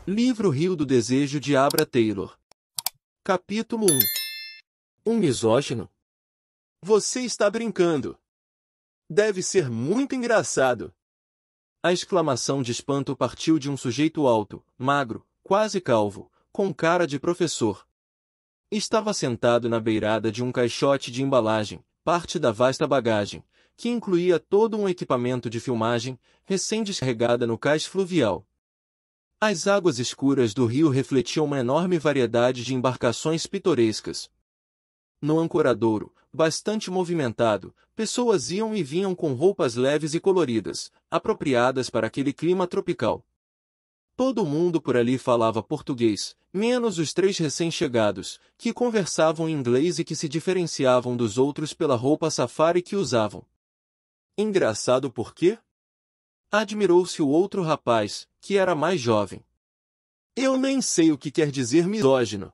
Livro Rio do Desejo de Abra Taylor. Capítulo 1. Um misógino? Você está brincando. Deve ser muito engraçado. A exclamação de espanto partiu de um sujeito alto, magro, quase calvo, com cara de professor. Estava sentado na beirada de um caixote de embalagem, parte da vasta bagagem, que incluía todo um equipamento de filmagem, recém-descarregada no cais fluvial. As águas escuras do rio refletiam uma enorme variedade de embarcações pitorescas. No ancoradouro, bastante movimentado, pessoas iam e vinham com roupas leves e coloridas, apropriadas para aquele clima tropical. Todo mundo por ali falava português, menos os 3 recém-chegados, que conversavam em inglês e que se diferenciavam dos outros pela roupa safari que usavam. Engraçado por quê? Admirou-se o outro rapaz, que era mais jovem. Eu nem sei o que quer dizer misógino.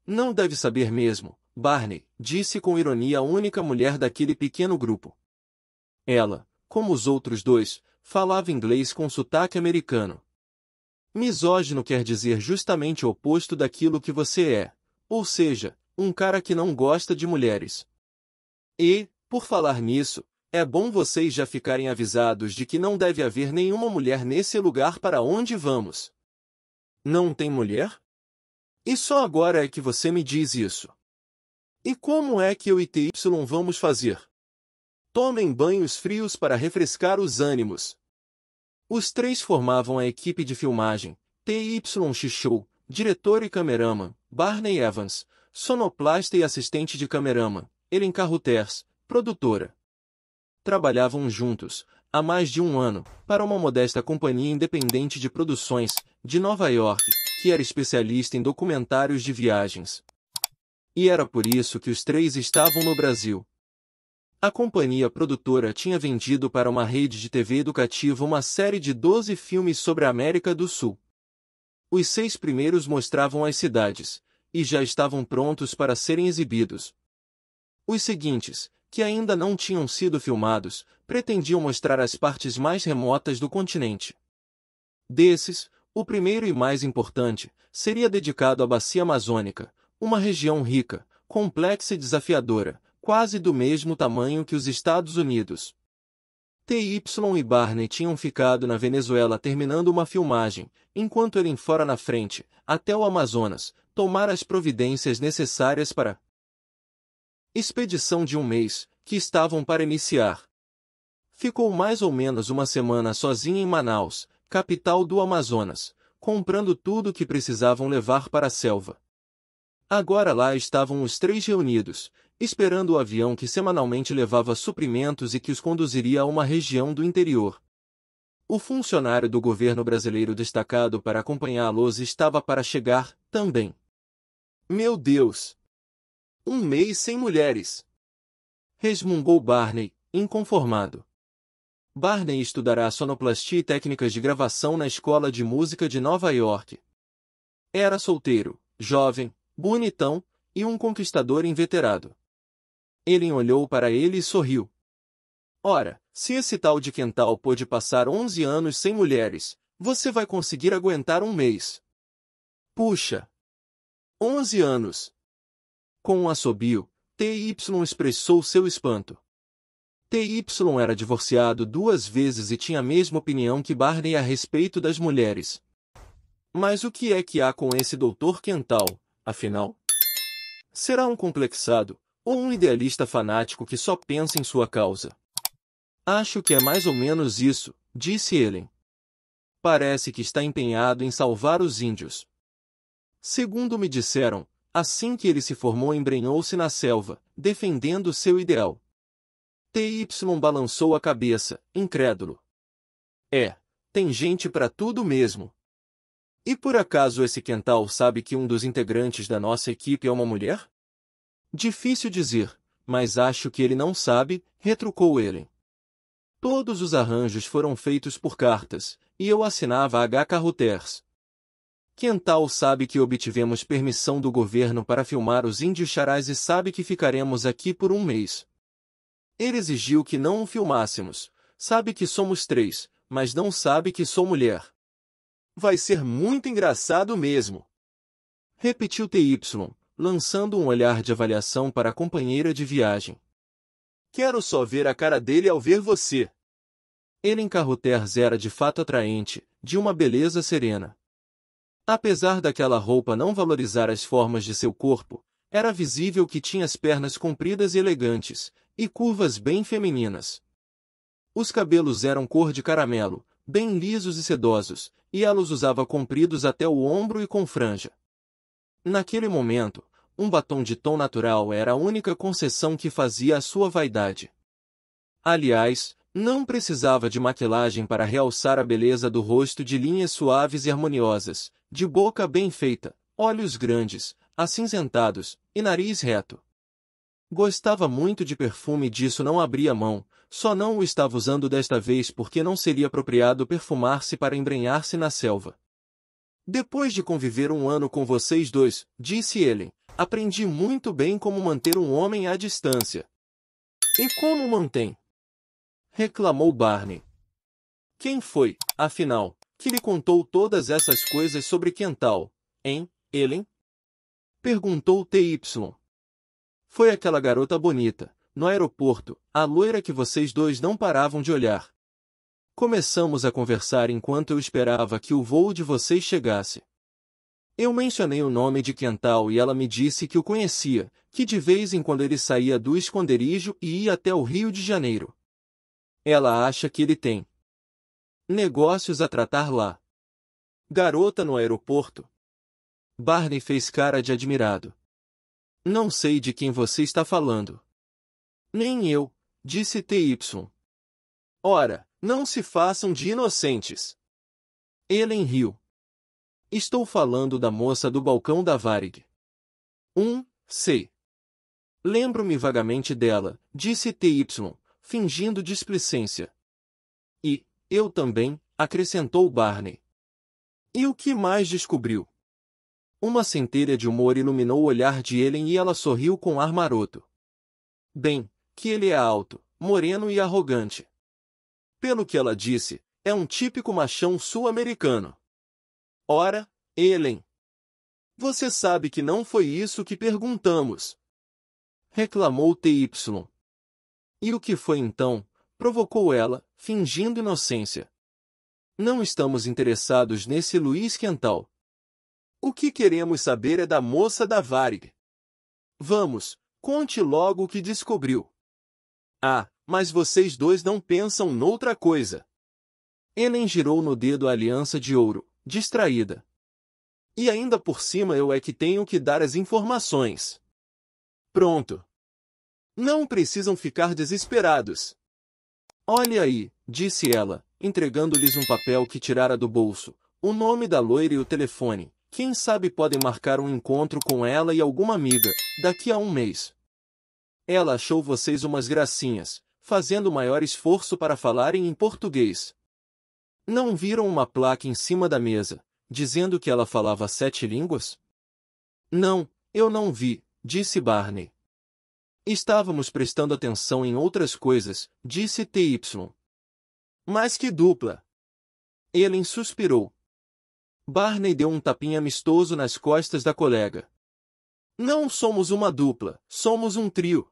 Não deve saber mesmo, Barney, disse com ironia a única mulher daquele pequeno grupo. Ela, como os outros dois, falava inglês com sotaque americano. Misógino quer dizer justamente o oposto daquilo que você é, ou seja, um cara que não gosta de mulheres. E, por falar nisso, é bom vocês já ficarem avisados de que não deve haver nenhuma mulher nesse lugar para onde vamos. Não tem mulher? E só agora é que você me diz isso. E como é que eu e TY vamos fazer? Tomem banhos frios para refrescar os ânimos. Os 3 formavam a equipe de filmagem, TY Show, diretor e cameraman, Barney Evans, sonoplasta e assistente de cameraman, Ellen Carruthers, produtora. Trabalhavam juntos, há mais de um ano, para uma modesta companhia independente de produções, de Nova York, que era especialista em documentários de viagens. E era por isso que os 3 estavam no Brasil. A companhia produtora tinha vendido para uma rede de TV educativa uma série de 12 filmes sobre a América do Sul. Os 6 primeiros mostravam as cidades, e já estavam prontos para serem exibidos. Os seguintes, que ainda não tinham sido filmados, pretendiam mostrar as partes mais remotas do continente. Desses, o primeiro e mais importante, seria dedicado à Bacia Amazônica, uma região rica, complexa e desafiadora, quase do mesmo tamanho que os Estados Unidos. TY e Barney tinham ficado na Venezuela terminando uma filmagem, enquanto ele fora na frente, até o Amazonas, tomar as providências necessárias para a expedição de um mês, que estavam para iniciar. Ficou mais ou menos uma semana sozinho em Manaus, capital do Amazonas, comprando tudo o que precisavam levar para a selva. Agora lá estavam os 3 reunidos, esperando o avião que semanalmente levava suprimentos e que os conduziria a uma região do interior. O funcionário do governo brasileiro destacado para acompanhá-los estava para chegar, também. Meu Deus! Um mês sem mulheres! Resmungou Barney, inconformado. Barney estudará sonoplastia e técnicas de gravação na Escola de Música de Nova York. Era solteiro, jovem, bonitão, e um conquistador inveterado. Ellen olhou para ele e sorriu. Ora, se esse tal de Quental pôde passar 11 anos sem mulheres, você vai conseguir aguentar um mês. Puxa! 11 anos! Com um assobio, TY expressou seu espanto. TY era divorciado 2 vezes e tinha a mesma opinião que Barney a respeito das mulheres. Mas o que é que há com esse Dr. Quental, afinal? Será um complexado, ou um idealista fanático que só pensa em sua causa? Acho que é mais ou menos isso, disse Ellen. Parece que está empenhado em salvar os índios. Segundo me disseram, assim que ele se formou embrenhou-se na selva, defendendo seu ideal. TY balançou a cabeça, incrédulo. Tem gente para tudo mesmo. E por acaso esse Quental sabe que um dos integrantes da nossa equipe é uma mulher? Difícil dizer, mas acho que ele não sabe, retrucou Ellen. Todos os arranjos foram feitos por cartas, e eu assinava H. Carruthers. Quental sabe que obtivemos permissão do governo para filmar os índios charás e sabe que ficaremos aqui por um mês. Ele exigiu que não o filmássemos, sabe que somos 3, mas não sabe que sou mulher. Vai ser muito engraçado mesmo. Repetiu TY, lançando um olhar de avaliação para a companheira de viagem. Quero só ver a cara dele ao ver você. Ellen Carruthers era de fato atraente, de uma beleza serena. Apesar daquela roupa não valorizar as formas de seu corpo, era visível que tinha as pernas compridas e elegantes, e curvas bem femininas. Os cabelos eram cor de caramelo, bem lisos e sedosos, e ela os usava compridos até o ombro e com franja. Naquele momento, um batom de tom natural era a única concessão que fazia à sua vaidade. Aliás, não precisava de maquilagem para realçar a beleza do rosto de linhas suaves e harmoniosas, de boca bem feita, olhos grandes, acinzentados, e nariz reto. Gostava muito de perfume e disso não abria mão, só não o estava usando desta vez porque não seria apropriado perfumar-se para embrenhar-se na selva. Depois de conviver um ano com vocês dois, disse Ellen, aprendi muito bem como manter um homem à distância. E como mantém? Reclamou Barney. Quem foi, afinal, que lhe contou todas essas coisas sobre Quental, hein, Ellen? Perguntou TY. Foi aquela garota bonita, no aeroporto, a loira que vocês dois não paravam de olhar. Começamos a conversar enquanto eu esperava que o voo de vocês chegasse. Eu mencionei o nome de Quental e ela me disse que o conhecia, que de vez em quando ele saía do esconderijo e ia até o Rio de Janeiro. Ela acha que ele tem negócios a tratar lá. Garota no aeroporto. Barney fez cara de admirado. Não sei de quem você está falando. Nem eu, disse TY. Ora, não se façam de inocentes. Ellen riu. Estou falando da moça do balcão da Varig. Sei. Lembro-me vagamente dela, disse TY, fingindo displicência. E, eu também, acrescentou Barney. E o que mais descobriu? Uma centelha de humor iluminou o olhar de Ellen e ela sorriu com ar maroto. Bem, que ele é alto, moreno e arrogante. Pelo que ela disse, é um típico machão sul-americano. Ora, Ellen. Você sabe que não foi isso que perguntamos. Reclamou TY. E o que foi então? Provocou ela, fingindo inocência. Não estamos interessados nesse Luiz Quental. O que queremos saber é da moça da Varig. Vamos, conte logo o que descobriu. Ah, mas vocês dois não pensam noutra coisa. Ellen girou no dedo a aliança de ouro, distraída. E ainda por cima eu é que tenho que dar as informações. Pronto. Não precisam ficar desesperados. Olhe aí, disse ela, entregando-lhes um papel que tirara do bolso, o nome da loira e o telefone. Quem sabe podem marcar um encontro com ela e alguma amiga, daqui a um mês. Ela achou vocês umas gracinhas, fazendo o maior esforço para falarem em português. Não viram uma placa em cima da mesa, dizendo que ela falava 7 línguas? Não, eu não vi, disse Barney. Estávamos prestando atenção em outras coisas, disse TY. Mas que dupla! Ellen suspirou. Barney deu um tapinha amistoso nas costas da colega. Não somos uma dupla, somos um trio.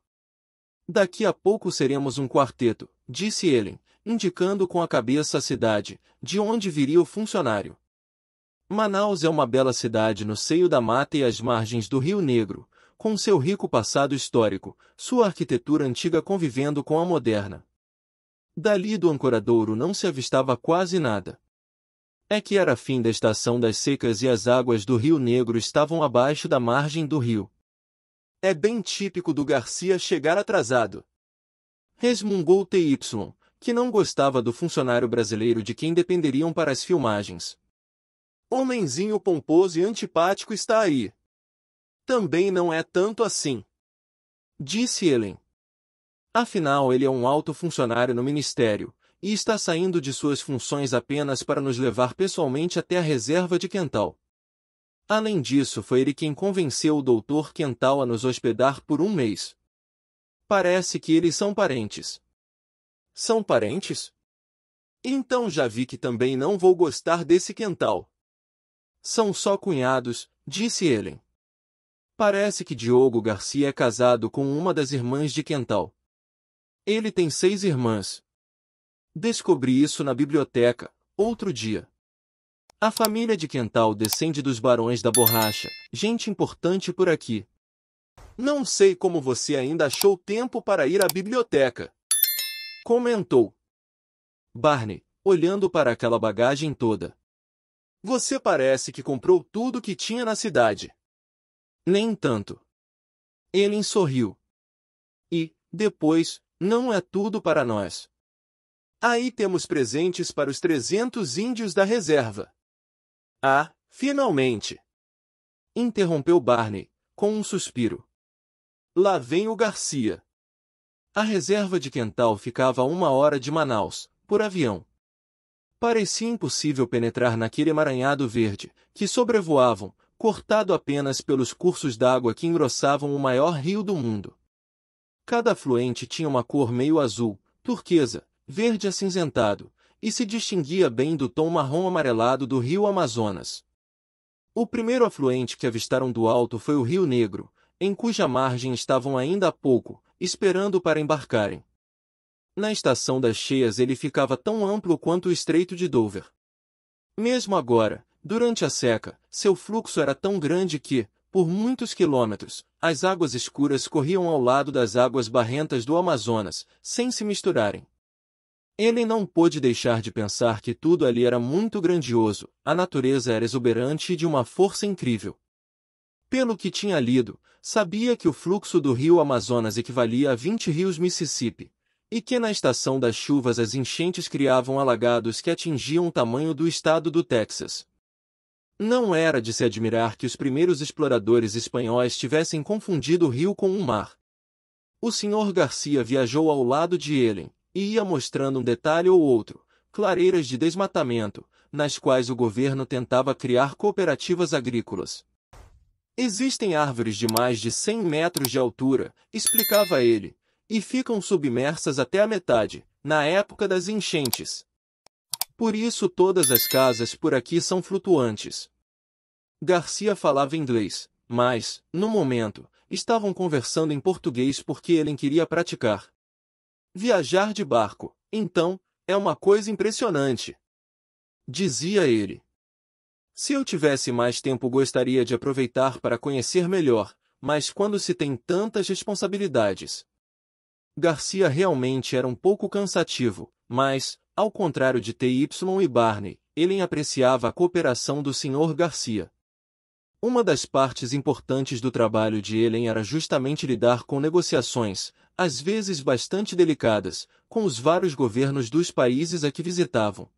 Daqui a pouco seremos um quarteto, disse Ellen, indicando com a cabeça a cidade, de onde viria o funcionário. Manaus é uma bela cidade no seio da mata e às margens do Rio Negro, com seu rico passado histórico, sua arquitetura antiga convivendo com a moderna. Dali do Ancoradouro não se avistava quase nada. É que era fim da estação das secas e as águas do Rio Negro estavam abaixo da margem do rio. É bem típico do Garcia chegar atrasado. Resmungou TY, que não gostava do funcionário brasileiro de quem dependeriam para as filmagens. Homenzinho pomposo e antipático está aí. Também não é tanto assim. Disse Ellen. Afinal ele é um alto funcionário no ministério, e está saindo de suas funções apenas para nos levar pessoalmente até a reserva de Quental. Além disso foi ele quem convenceu o Dr. Quental a nos hospedar por um mês. Parece que eles são parentes. São parentes? Então já vi que também não vou gostar desse Quental. São só cunhados, disse Helen. Parece que Diogo Garcia é casado com uma das irmãs de Quental. Ele tem 6 irmãs. Descobri isso na biblioteca, outro dia. A família de Quental descende dos barões da borracha, gente importante por aqui. Não sei como você ainda achou tempo para ir à biblioteca, comentou Barney, olhando para aquela bagagem toda. Você parece que comprou tudo que tinha na cidade. Nem tanto. Ellen sorriu. E, depois, não é tudo para nós. Aí temos presentes para os 300 índios da reserva. Ah, finalmente! Interrompeu Barney, com um suspiro. Lá vem o Garcia. A reserva de Quental ficava a 1 hora de Manaus, por avião. Parecia impossível penetrar naquele emaranhado verde, que sobrevoavam, cortado apenas pelos cursos d'água que engrossavam o maior rio do mundo. Cada afluente tinha uma cor meio azul, turquesa, verde acinzentado, e se distinguia bem do tom marrom amarelado do rio Amazonas. O primeiro afluente que avistaram do alto foi o Rio Negro, em cuja margem estavam ainda há pouco, esperando para embarcarem. Na estação das cheias ele ficava tão amplo quanto o Estreito de Dover. Mesmo agora, durante a seca, seu fluxo era tão grande que, por muitos quilômetros, as águas escuras corriam ao lado das águas barrentas do Amazonas, sem se misturarem. Ele não pôde deixar de pensar que tudo ali era muito grandioso, a natureza era exuberante e de uma força incrível. Pelo que tinha lido, sabia que o fluxo do rio Amazonas equivalia a 20 rios Mississippi, e que na estação das chuvas as enchentes criavam alagados que atingiam o tamanho do estado do Texas. Não era de se admirar que os primeiros exploradores espanhóis tivessem confundido o rio com um mar. O Sr. Garcia viajou ao lado de Helen, e ia mostrando um detalhe ou outro, clareiras de desmatamento, nas quais o governo tentava criar cooperativas agrícolas. Existem árvores de mais de 100 metros de altura, explicava ele, e ficam submersas até a metade, na época das enchentes. Por isso todas as casas por aqui são flutuantes. Garcia falava inglês, mas, no momento, estavam conversando em português porque Helen queria praticar. Viajar de barco, então, é uma coisa impressionante, dizia ele. Se eu tivesse mais tempo gostaria de aproveitar para conhecer melhor, mas quando se tem tantas responsabilidades. Garcia realmente era um pouco cansativo, mas, ao contrário de T.Y. e Barney, ele apreciava a cooperação do Sr. Garcia. Uma das partes importantes do trabalho de Helen era justamente lidar com negociações, às vezes bastante delicadas, com os vários governos dos países a que visitavam.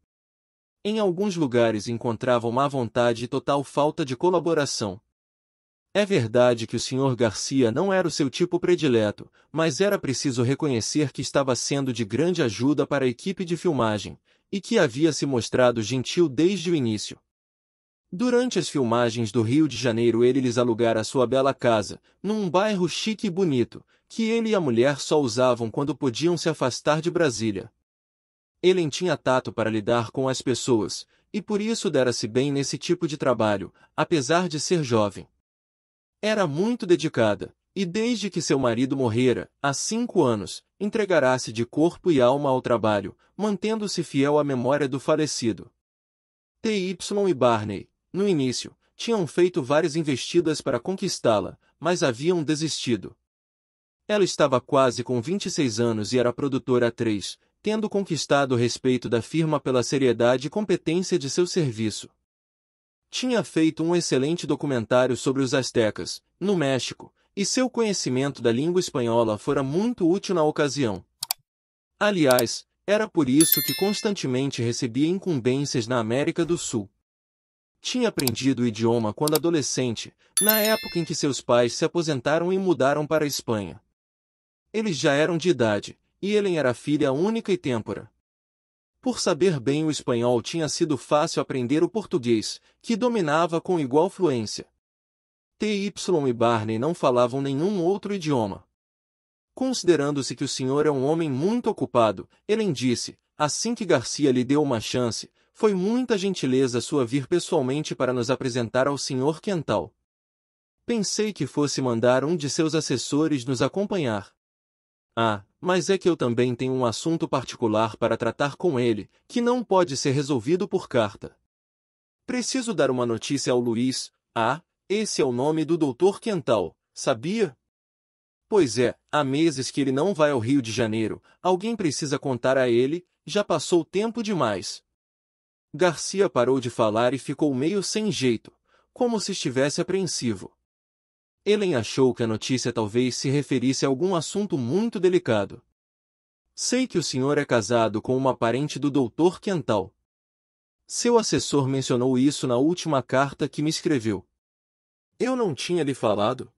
Em alguns lugares encontravam má vontade e total falta de colaboração. É verdade que o Sr. Garcia não era o seu tipo predileto, mas era preciso reconhecer que estava sendo de grande ajuda para a equipe de filmagem, e que havia se mostrado gentil desde o início. Durante as filmagens do Rio de Janeiro ele lhes alugara sua bela casa, num bairro chique e bonito, que ele e a mulher só usavam quando podiam se afastar de Brasília. Helen tinha tato para lidar com as pessoas, e por isso dera-se bem nesse tipo de trabalho, apesar de ser jovem. Era muito dedicada, e desde que seu marido morrera, há 5 anos, entregara-se de corpo e alma ao trabalho, mantendo-se fiel à memória do falecido. T.Y. e Barney, no início, tinham feito várias investidas para conquistá-la, mas haviam desistido. Ela estava quase com 26 anos e era produtora atriz, tendo conquistado o respeito da firma pela seriedade e competência de seu serviço. Tinha feito um excelente documentário sobre os astecas, no México, e seu conhecimento da língua espanhola fora muito útil na ocasião. Aliás, era por isso que constantemente recebia incumbências na América do Sul. Tinha aprendido o idioma quando adolescente, na época em que seus pais se aposentaram e mudaram para a Espanha. Eles já eram de idade, e Helen era filha única e têmpora. Por saber bem o espanhol tinha sido fácil aprender o português, que dominava com igual fluência. T.Y. e Barney não falavam nenhum outro idioma. Considerando-se que o senhor é um homem muito ocupado, Helen disse, assim que Garcia lhe deu uma chance, foi muita gentileza sua vir pessoalmente para nos apresentar ao Sr. Quental. Pensei que fosse mandar um de seus assessores nos acompanhar. Ah, mas é que eu também tenho um assunto particular para tratar com ele, que não pode ser resolvido por carta. Preciso dar uma notícia ao Luiz. Ah, esse é o nome do Dr. Quental, sabia? Pois é, há meses que ele não vai ao Rio de Janeiro, alguém precisa contar a ele, já passou tempo demais. Garcia parou de falar e ficou meio sem jeito, como se estivesse apreensivo. Helen achou que a notícia talvez se referisse a algum assunto muito delicado. Sei que o senhor é casado com uma parente do Dr. Quental. Seu assessor mencionou isso na última carta que me escreveu. Eu não tinha lhe falado.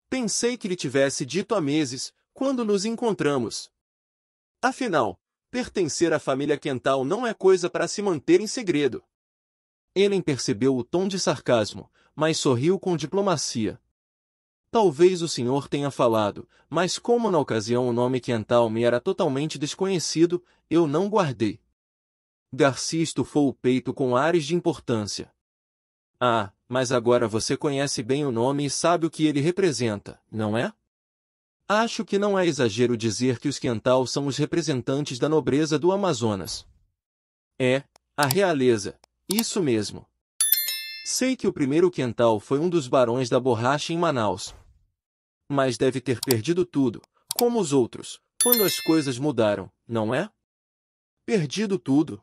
Pensei que lhe tivesse dito há meses, quando nos encontramos. Afinal, pertencer à família Quental não é coisa para se manter em segredo. Helen percebeu o tom de sarcasmo, mas sorriu com diplomacia. Talvez o senhor tenha falado, mas como na ocasião o nome Quental me era totalmente desconhecido, eu não guardei. Garcia estufou o peito com ares de importância. Ah, mas agora você conhece bem o nome e sabe o que ele representa, não é? Acho que não é exagero dizer que os Quental são os representantes da nobreza do Amazonas. É, a realeza, isso mesmo. Sei que o primeiro Quental foi um dos barões da borracha em Manaus. Mas deve ter perdido tudo, como os outros, quando as coisas mudaram, não é? Perdido tudo?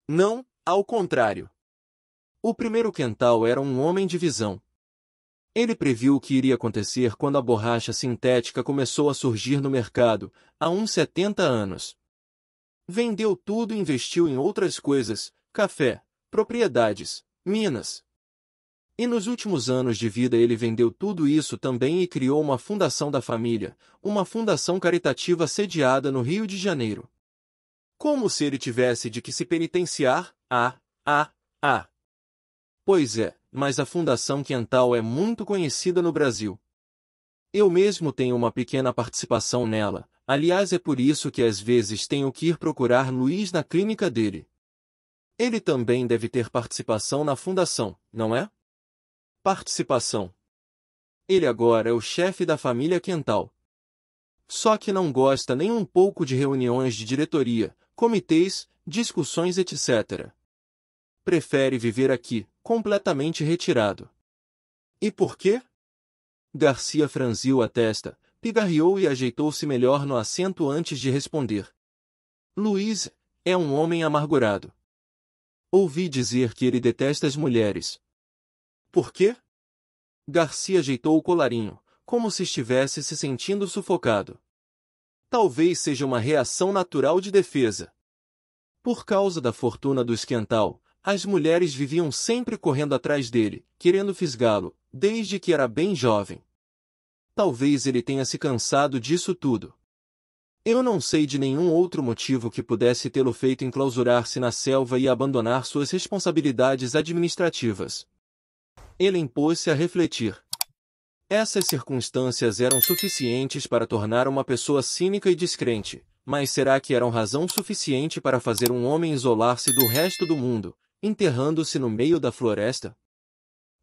Não, ao contrário. O primeiro Quental era um homem de visão. Ele previu o que iria acontecer quando a borracha sintética começou a surgir no mercado, há uns 70 anos. Vendeu tudo e investiu em outras coisas, café, propriedades, minas. E nos últimos anos de vida ele vendeu tudo isso também e criou uma fundação da família, uma fundação caritativa sediada no Rio de Janeiro. Como se ele tivesse de que se penitenciar, ah. Pois é, mas a Fundação Quental é muito conhecida no Brasil. Eu mesmo tenho uma pequena participação nela, aliás é por isso que às vezes tenho que ir procurar Luiz na clínica dele. Ele também deve ter participação na fundação, não é? Participação. Ele agora é o chefe da família Quental. Só que não gosta nem um pouco de reuniões de diretoria, comitês, discussões etc. Prefere viver aqui, completamente retirado. E por quê? Garcia franziu a testa, pigarreou e ajeitou-se melhor no assento antes de responder. Luiz é um homem amargurado. Ouvi dizer que ele detesta as mulheres. Por quê? Garcia ajeitou o colarinho, como se estivesse se sentindo sufocado. Talvez seja uma reação natural de defesa. Por causa da fortuna do Quental, as mulheres viviam sempre correndo atrás dele, querendo fisgá-lo, desde que era bem jovem. Talvez ele tenha se cansado disso tudo. Eu não sei de nenhum outro motivo que pudesse tê-lo feito enclausurar-se na selva e abandonar suas responsabilidades administrativas. Ele impôs-se a refletir. Essas circunstâncias eram suficientes para tornar uma pessoa cínica e descrente, mas será que eram razão suficiente para fazer um homem isolar-se do resto do mundo, enterrando-se no meio da floresta?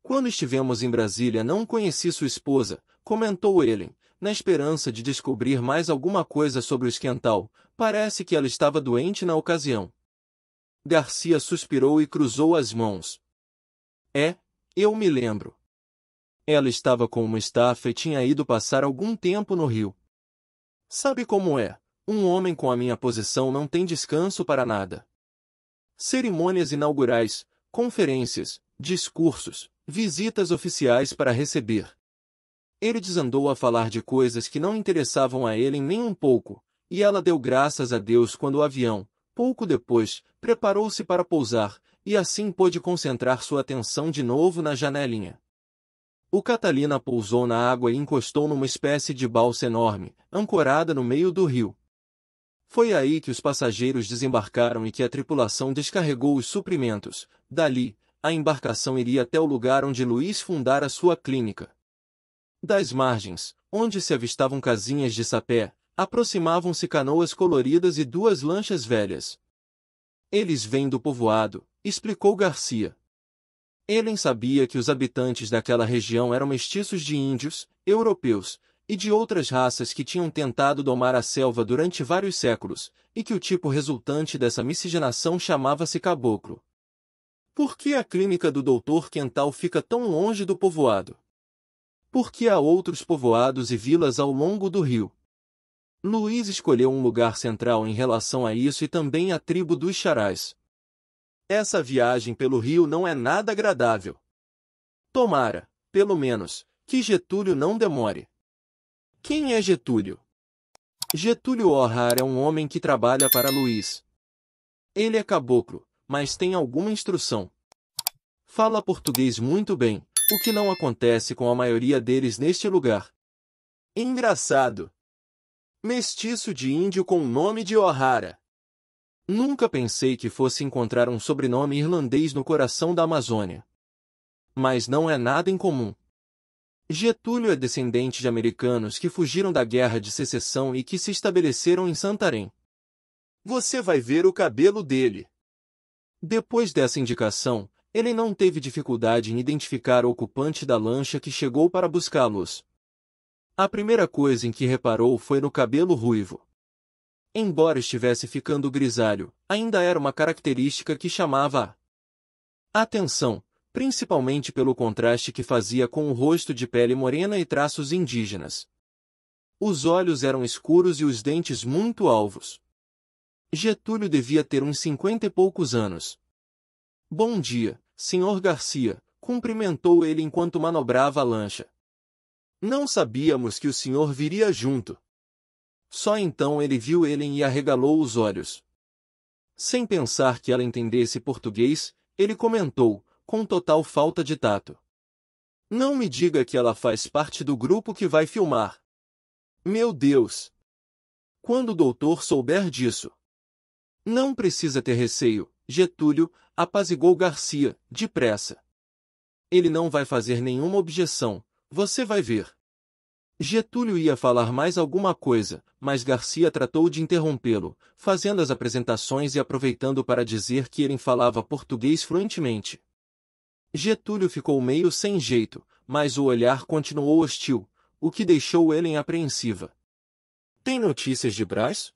Quando estivemos em Brasília não conheci sua esposa, comentou Helen, na esperança de descobrir mais alguma coisa sobre o Quental. Parece que ela estava doente na ocasião. Garcia suspirou e cruzou as mãos. Eu me lembro. Ela estava com uma estafa e tinha ido passar algum tempo no Rio. Sabe como é? Um homem com a minha posição não tem descanso para nada. Cerimônias inaugurais, conferências, discursos, visitas oficiais para receber. Ele desandou a falar de coisas que não interessavam a Helen nem um pouco, e ela deu graças a Deus quando o avião, pouco depois, preparou-se para pousar, e assim pôde concentrar sua atenção de novo na janelinha. O Catalina pousou na água e encostou numa espécie de balsa enorme, ancorada no meio do rio. Foi aí que os passageiros desembarcaram e que a tripulação descarregou os suprimentos. Dali, a embarcação iria até o lugar onde Luiz fundara sua clínica. Das margens, onde se avistavam casinhas de sapé, aproximavam-se canoas coloridas e duas lanchas velhas. Eles vêm do povoado, explicou Garcia. Helen sabia que os habitantes daquela região eram mestiços de índios, europeus, e de outras raças que tinham tentado domar a selva durante vários séculos, e que o tipo resultante dessa miscigenação chamava-se caboclo. Por que a clínica do Dr. Quental fica tão longe do povoado? Por que há outros povoados e vilas ao longo do rio? Luiz escolheu um lugar central em relação a isso e também a tribo dos Charás. Essa viagem pelo rio não é nada agradável. Tomara, pelo menos, que Getúlio não demore. Quem é Getúlio? Getúlio O'Hara é um homem que trabalha para Luiz. Ele é caboclo, mas tem alguma instrução. Fala português muito bem, o que não acontece com a maioria deles neste lugar. Engraçado. Mestiço de índio com o nome de O'Hara. Nunca pensei que fosse encontrar um sobrenome irlandês no coração da Amazônia. Mas não é nada incomum. Getúlio é descendente de americanos que fugiram da Guerra de Secessão e que se estabeleceram em Santarém. Você vai ver o cabelo dele. Depois dessa indicação, ele não teve dificuldade em identificar o ocupante da lancha que chegou para buscá-los. A primeira coisa em que reparou foi no cabelo ruivo. Embora estivesse ficando grisalho, ainda era uma característica que chamava a atenção, principalmente pelo contraste que fazia com o rosto de pele morena e traços indígenas. Os olhos eram escuros e os dentes muito alvos. Getúlio devia ter uns 50 e poucos anos. Bom dia, Sr. Garcia, cumprimentou ele enquanto manobrava a lancha. Não sabíamos que o senhor viria junto. Só então ele viu Helen e arregalou os olhos. Sem pensar que ela entendesse português, ele comentou, com total falta de tato. Não me diga que ela faz parte do grupo que vai filmar. Meu Deus! Quando o doutor souber disso. Não precisa ter receio, Getúlio, apaziguou Garcia, depressa. Ele não vai fazer nenhuma objeção, você vai ver. Getúlio ia falar mais alguma coisa, mas Garcia tratou de interrompê-lo, fazendo as apresentações e aproveitando para dizer que ele falava português fluentemente. Getúlio ficou meio sem jeito, mas o olhar continuou hostil, o que deixou Helen apreensiva. Tem notícias de Brás?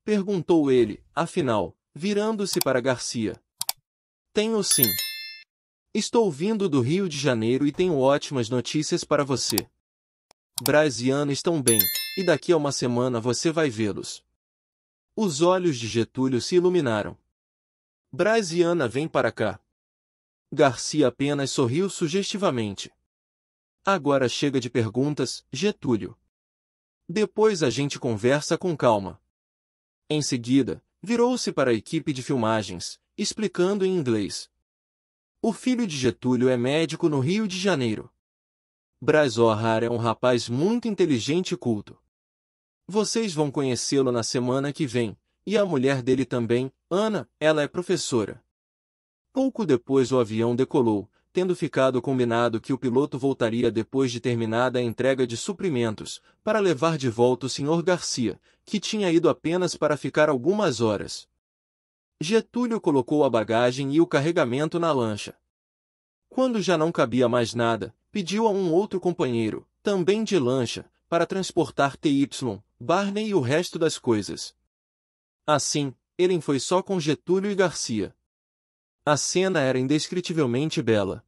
Perguntou ele, afinal, virando-se para Garcia. Tenho sim. Estou vindo do Rio de Janeiro e tenho ótimas notícias para você. Brás e Ana estão bem, e daqui a uma semana você vai vê-los. Os olhos de Getúlio se iluminaram. Brás e Ana vêm para cá. Garcia apenas sorriu sugestivamente. Agora chega de perguntas, Getúlio. Depois a gente conversa com calma. Em seguida, virou-se para a equipe de filmagens, explicando em inglês. O filho de Getúlio é médico no Rio de Janeiro. Brás O'Hara é um rapaz muito inteligente e culto. Vocês vão conhecê-lo na semana que vem, e a mulher dele também, Ana, ela é professora. Pouco depois o avião decolou, tendo ficado combinado que o piloto voltaria depois de terminada a entrega de suprimentos, para levar de volta o Sr. Garcia, que tinha ido apenas para ficar algumas horas. Getúlio colocou a bagagem e o carregamento na lancha. Quando já não cabia mais nada, pediu a um outro companheiro, também de lancha, para transportar T.Y., Barney e o resto das coisas. Assim, Helen foi só com Getúlio e Garcia. A cena era indescritivelmente bela.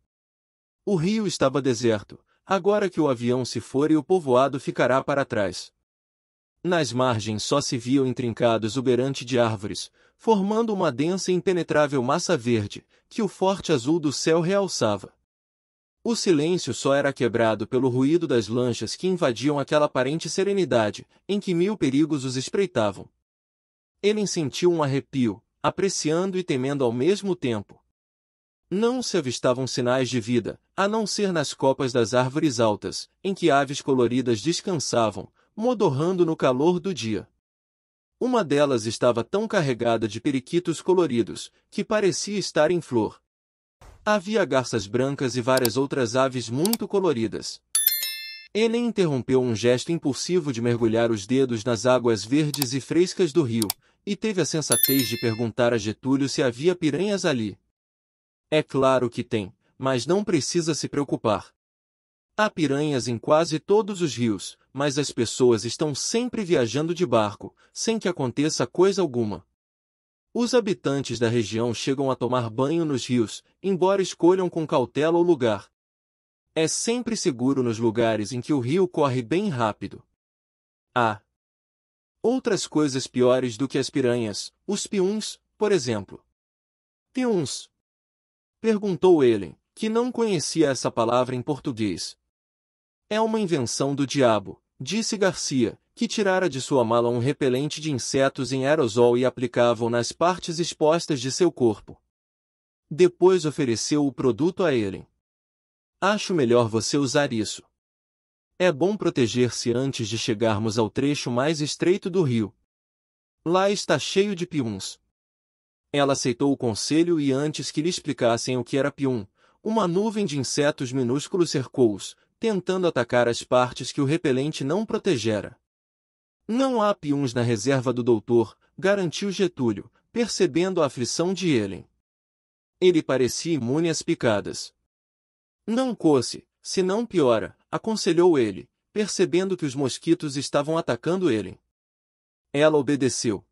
O rio estava deserto, agora que o avião se for e o povoado ficará para trás. Nas margens só se via o intrincado exuberante de árvores, formando uma densa e impenetrável massa verde, que o forte azul do céu realçava. O silêncio só era quebrado pelo ruído das lanchas que invadiam aquela aparente serenidade, em que mil perigos os espreitavam. Ele sentiu um arrepio, apreciando e temendo ao mesmo tempo. Não se avistavam sinais de vida, a não ser nas copas das árvores altas, em que aves coloridas descansavam, modorrando no calor do dia. Uma delas estava tão carregada de periquitos coloridos, que parecia estar em flor. Havia garças brancas e várias outras aves muito coloridas. Ele interrompeu um gesto impulsivo de mergulhar os dedos nas águas verdes e frescas do rio, e teve a sensatez de perguntar a Getúlio se havia piranhas ali. É claro que tem, mas não precisa se preocupar. Há piranhas em quase todos os rios, mas as pessoas estão sempre viajando de barco, sem que aconteça coisa alguma. Os habitantes da região chegam a tomar banho nos rios, embora escolham com cautela o lugar. É sempre seguro nos lugares em que o rio corre bem rápido. Há outras coisas piores do que as piranhas, os piuns, por exemplo. Piuns? Perguntou Helen, que não conhecia essa palavra em português. É uma invenção do diabo, disse Garcia, que tirara de sua mala um repelente de insetos em aerosol e aplicava-o nas partes expostas de seu corpo. Depois ofereceu o produto a Helen. Acho melhor você usar isso. É bom proteger-se antes de chegarmos ao trecho mais estreito do rio. Lá está cheio de piuns. Ela aceitou o conselho e antes que lhe explicassem o que era pium, uma nuvem de insetos minúsculos cercou-os, tentando atacar as partes que o repelente não protegera. Não há piuns na reserva do doutor, garantiu Getúlio, percebendo a aflição de Helen. Ele parecia imune às picadas. Não coce, senão piora, aconselhou ele, percebendo que os mosquitos estavam atacando Helen. Ela obedeceu.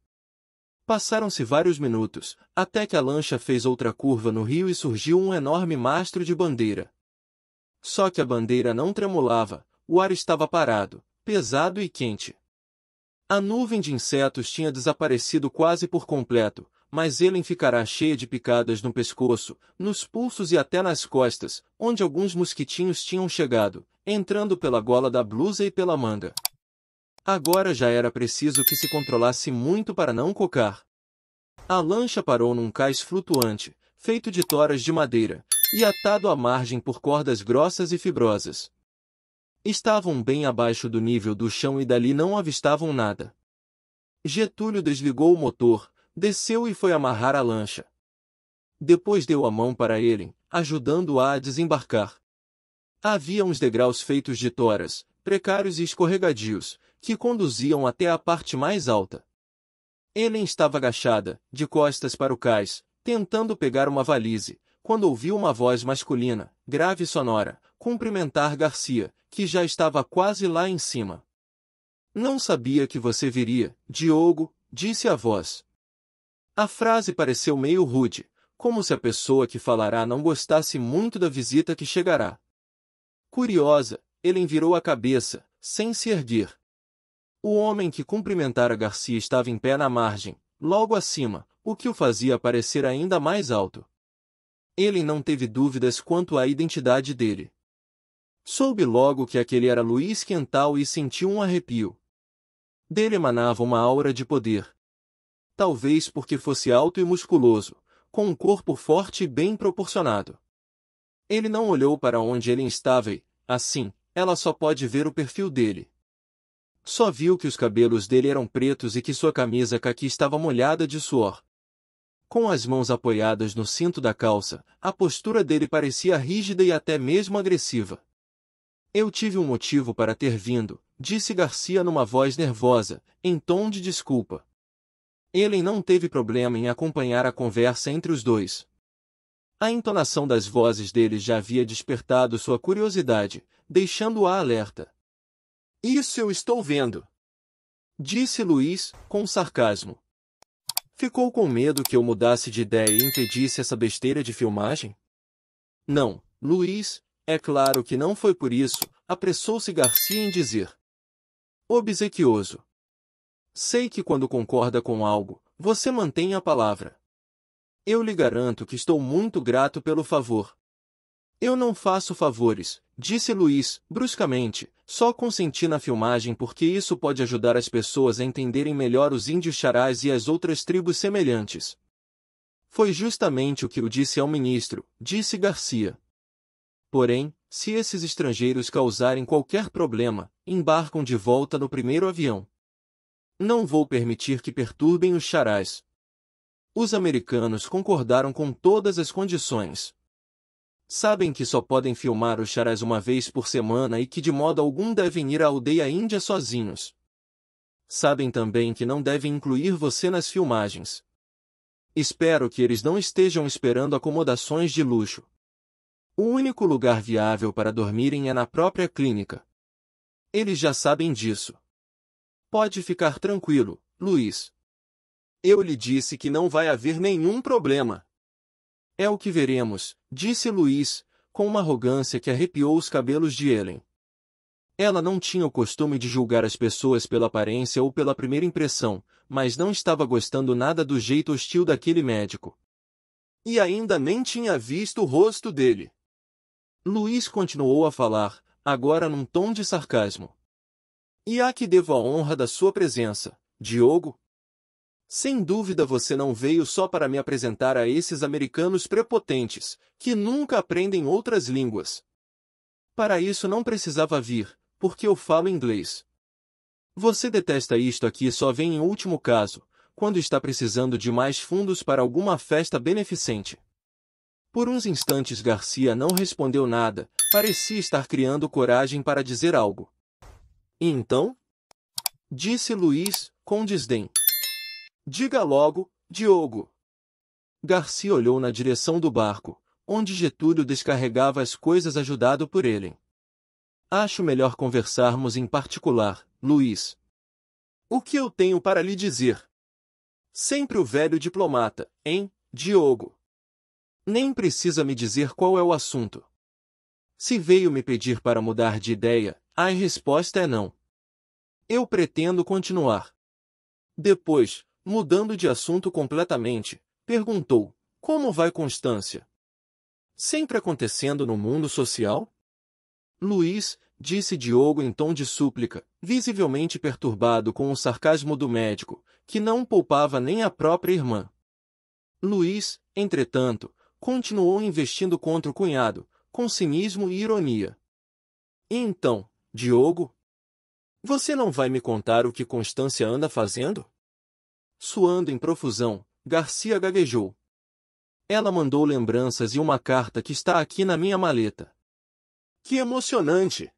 Passaram-se vários minutos, até que a lancha fez outra curva no rio e surgiu um enorme mastro de bandeira. Só que a bandeira não tremulava, o ar estava parado, pesado e quente. A nuvem de insetos tinha desaparecido quase por completo, mas Helen ficará cheia de picadas no pescoço, nos pulsos e até nas costas, onde alguns mosquitinhos tinham chegado, entrando pela gola da blusa e pela manga. Agora já era preciso que se controlasse muito para não cocar. A lancha parou num cais flutuante, feito de toras de madeira, e atado à margem por cordas grossas e fibrosas. Estavam bem abaixo do nível do chão e dali não avistavam nada. Getúlio desligou o motor, desceu e foi amarrar a lancha. Depois deu a mão para Helen, ajudando-a a desembarcar. Havia uns degraus feitos de toras, precários e escorregadios, que conduziam até a parte mais alta. Helen estava agachada, de costas para o cais, tentando pegar uma valise, quando ouviu uma voz masculina, grave e sonora, cumprimentar Garcia, que já estava quase lá em cima. Não sabia que você viria, Diogo, disse a voz. A frase pareceu meio rude, como se a pessoa que falará não gostasse muito da visita que chegará. Curiosa, Helen virou a cabeça, sem se erguer. O homem que cumprimentara Garcia estava em pé na margem, logo acima, o que o fazia parecer ainda mais alto. Helen não teve dúvidas quanto à identidade dele. Soube logo que aquele era Luiz Quental e sentiu um arrepio. Dele emanava uma aura de poder. Talvez porque fosse alto e musculoso, com um corpo forte e bem proporcionado. Ele não olhou para onde Helen estava e, assim, ela só pode ver o perfil dele. Só viu que os cabelos dele eram pretos e que sua camisa caqui estava molhada de suor. Com as mãos apoiadas no cinto da calça, a postura dele parecia rígida e até mesmo agressiva. Eu tive um motivo para ter vindo, disse Garcia numa voz nervosa, em tom de desculpa. Helen não teve problema em acompanhar a conversa entre os dois. A entonação das vozes deles já havia despertado sua curiosidade, deixando-a alerta. Isso eu estou vendo, disse Luiz, com sarcasmo. Ficou com medo que eu mudasse de ideia e impedisse essa besteira de filmagem? Não, Luiz, é claro que não foi por isso, apressou-se Garcia em dizer. Obsequioso. Sei que quando concorda com algo, você mantém a palavra. Eu lhe garanto que estou muito grato pelo favor. Eu não faço favores, disse Luiz, bruscamente, só consenti na filmagem porque isso pode ajudar as pessoas a entenderem melhor os índios charás e as outras tribos semelhantes. Foi justamente o que eu disse ao ministro, disse Garcia. Porém, se esses estrangeiros causarem qualquer problema, embarcam de volta no primeiro avião. Não vou permitir que perturbem os charás. Os americanos concordaram com todas as condições. Sabem que só podem filmar os charás uma vez por semana e que de modo algum devem ir à aldeia índia sozinhos. Sabem também que não devem incluir você nas filmagens. Espero que eles não estejam esperando acomodações de luxo. O único lugar viável para dormirem é na própria clínica. Eles já sabem disso. Pode ficar tranquilo, Luiz. Eu lhe disse que não vai haver nenhum problema. É o que veremos, disse Luiz, com uma arrogância que arrepiou os cabelos de Ellen. Ela não tinha o costume de julgar as pessoas pela aparência ou pela primeira impressão, mas não estava gostando nada do jeito hostil daquele médico. E ainda nem tinha visto o rosto dele. Luiz continuou a falar, agora num tom de sarcasmo. E a que devo a honra da sua presença, Diogo? Sem dúvida você não veio só para me apresentar a esses americanos prepotentes, que nunca aprendem outras línguas. Para isso não precisava vir, porque eu falo inglês. Você detesta isto aqui e só vem em último caso, quando está precisando de mais fundos para alguma festa beneficente. Por uns instantes Garcia não respondeu nada, parecia estar criando coragem para dizer algo. E então? Disse Luiz, com desdém. Diga logo, Diogo. Garcia olhou na direção do barco, onde Getúlio descarregava as coisas ajudado por ele. Acho melhor conversarmos em particular, Luiz. O que eu tenho para lhe dizer? Sempre o velho diplomata, hein, Diogo? Nem precisa me dizer qual é o assunto. Se veio me pedir para mudar de ideia, a resposta é não. Eu pretendo continuar. Depois, mudando de assunto completamente, perguntou, como vai Constância? Sempre acontecendo no mundo social? Luiz, disse Diogo em tom de súplica, visivelmente perturbado com o sarcasmo do médico, que não poupava nem a própria irmã. Luiz, entretanto, continuou investindo contra o cunhado, com cinismo e ironia. E então, Diogo? Você não vai me contar o que Constância anda fazendo? Suando em profusão, Garcia gaguejou. Ela mandou lembranças e uma carta que está aqui na minha maleta. Que emocionante!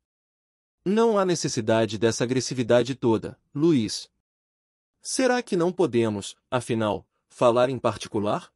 Não há necessidade dessa agressividade toda, Luiz. Será que não podemos, afinal, falar em particular?